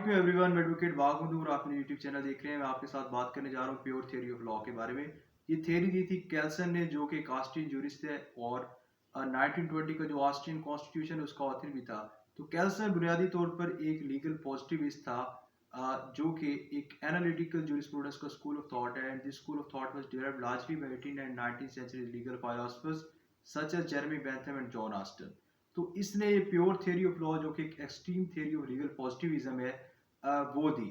वालेकुम एवरीवन, मैं एडवोकेट वाहमद हूँ और आप मेरे यूट्यूब चैनल देख रहे हैं। मैं आपके साथ बात करने जा रहा हूँ प्योर थ्योरी ऑफ लॉ के बारे में। ये थ्योरी दी थी कैल्सन ने, जो कि एक ऑस्ट्रियन जूरिस्ट है और 1920 का जो ऑस्ट्रियन कॉन्स्टिट्यूशन है उसका ऑथर भी था। तो कैल्सन बुनियादी तौर पर एक लीगल पॉजिटिविस्ट था, जो कि एक एनालिटिकल जूरिस्प्रूडेंस का स्कूल ऑफ थॉट है। And this school of thought was developed largely by 18th and 19th century legal philosophers such as Jeremy Bentham and John Austin. तो इसने प्योर थ्योरी ऑफ लॉ, जो कि एक extreme theory of legal positivism है, वो दी।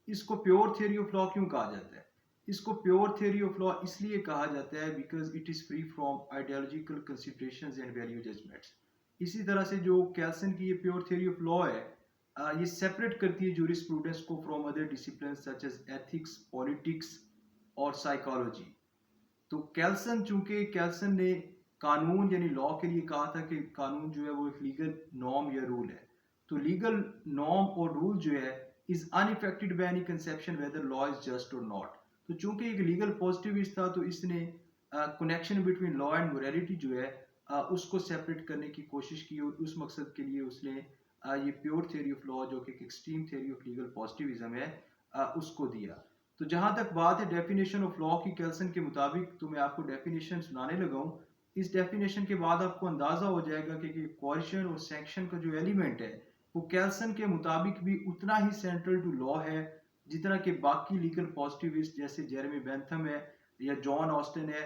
इसको pure theory of law क्यों कहा जाता है? इसको प्योर थ्योरी ऑफ लॉ इसलिए कहा जाता है because it is free from ideological considerations and value judgments. इसी तरह से जो कैल्सन की ये प्योर थ्योरी ऑफ लॉ है, ये सेपरेट करती है जूरिस्प्रूडेंस को from other discipline such as ethics, politics और साइकोलॉजी। तो कैल्सन ने कानून यानी लॉ के लिए कहा था कि कानून जो है वो एक लीगल नॉर्म या रूल है। तो लीगल नॉर्म और रूल जो है is unaffected by any conception whether law is just और नॉट। तो चूंकि एक लीगल पॉजिटिविस्ट था, तो इसने connection between law and morality जो है उसको सेपरेट करने की कोशिश की और उस मकसद के लिए उसने ये प्योर थ्योरी ऑफ लॉ, जो कि एक extreme theory of legal positivism है, उसको दिया। तो जहां तक बात है डेफिनेशन ऑफ लॉ की कैल्सन के मुताबिक, तो मैं आपको डेफिनेशन सुनाने लगा हूँ। इस डेफिनेशन के बाद आपको अंदाजा हो जाएगा कि कोएर्शन और सैंक्शन का जो एलिमेंट है वो कैल्सन के मुताबिक भी उतना ही सेंट्रल टू लॉ है जितना कि बाकी लीगल पॉजिटिविस्ट जैसे जेरेमी बेंथम है या जॉन ऑस्टिन है,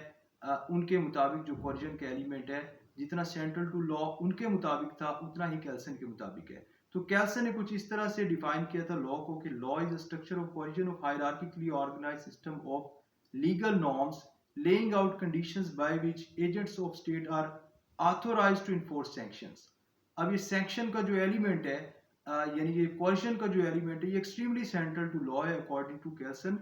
उनके मुताबिक जो कोएर्शन का एलिमेंट है जितना सेंट्रल टू लॉ उनके मुताबिक था, उतना ही कैल्सन के मुताबिक है। तो कैल्सन ने कुछ इस तरह से डिफाइन किया था लॉ को कि law is a structure of coercion of hierarchically organised system of legal norms laying out conditions by which agents of state are authorized to enforce sanctions। अब ये सैंक्शन का जो एलिमेंट है, यानी ये कोएर्शन का जो एलिमेंट है, ये एक्सट्रीमली सेंट्रल टू लॉ है अकॉर्डिंग टू कैल्सन।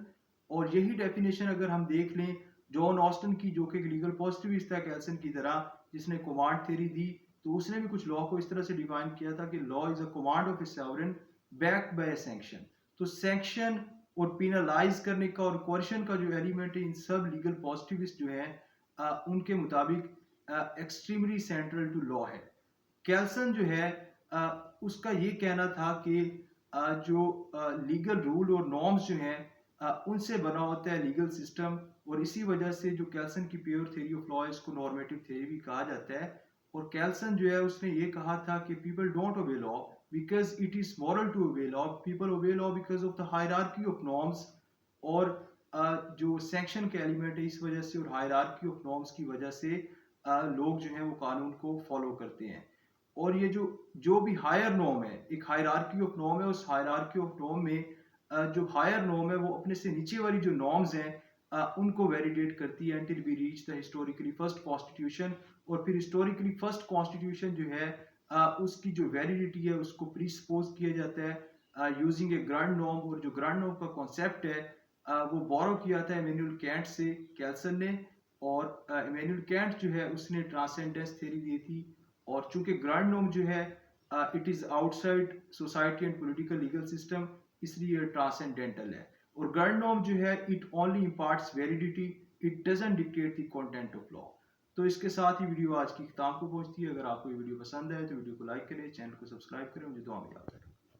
और यही डेफिनेशन अगर हम देख लें जॉन ऑस्टन की, जो कि लीगल पॉजिटिविस्ट था कैल्सन की तरह, जिसने कमांड थ्योरी दी, तो उसने भी कुछ लॉ को इस तरह से डिफाइन किया था कि law is a command of A sovereign backed by a sanction. तो सैंक्शन और पिनलाइज करने का और कोएर्शन का जो एलिमेंट है, इन सब लीगल पॉजिटिविस्ट जो है उनके मुताबिक एक्सट्रीमली सेंट्रल टू लॉ है। कैल्सन जो है उसका ये कहना था कि जो लीगल रूल और नॉर्म्स जो हैं उनसे बना होता है लीगल सिस्टम, और इसी वजह से जो कैल्सन की प्योर थ्योरी ऑफ लॉ है इसको नॉर्मेटिव थ्योरी भी कहा जाता है। और कैल्सन जो है उसने ये कहा था कि पीपल डोंट ओबे law because it is moral to obey law, people obey law because of the hierarchy of norms। और जो सैंक्शन के एलिमेंट है इस वजह से और हायरार्की ऑफ नॉर्म्स की वजह से लोग जो हैं वो कानून को फॉलो करते हैं। और ये जो जो भी हायर नॉर्म है, एक हायरार्की ऑफ नॉर्म है, उस हायरार्की ऑफ नॉर्म में जो हायर नॉर्म है वो अपने से नीचे वाली जो नॉर्म्स हैं उनको वैलिडेट करती है until we reach the historically first constitution। और फिर हिस्टोरिकली फर्स्ट कॉन्स्टिट्यूशन जो है उसकी जो वैलिडिटी है उसको प्रीसपोज किया जाता है यूजिंग ए ग्रांड नॉर्म। और जो ग्रांड नॉर्म का कॉन्सेप्ट है वो बोरो किया था इमैनुअल कैंट से कैल्सन ने। और इमैनुअल कैंट जो है उसने ट्रांसेंडेंस थ्योरी दी थी। और चूंकि ग्रांड नॉर्म जो है it is outside society and political legal system, इसलिए ट्रांसेंडेंटल है। और ग्रांड नॉर्म जो है it only imparts validity, it doesn't dictate the content of law. तो इसके साथ ही वीडियो आज की खिताम को पहुंचती है। अगर आपको ये वीडियो पसंद आए तो वीडियो को लाइक करें, चैनल को सब्सक्राइब करें। मुझे दुआ में याद रखें।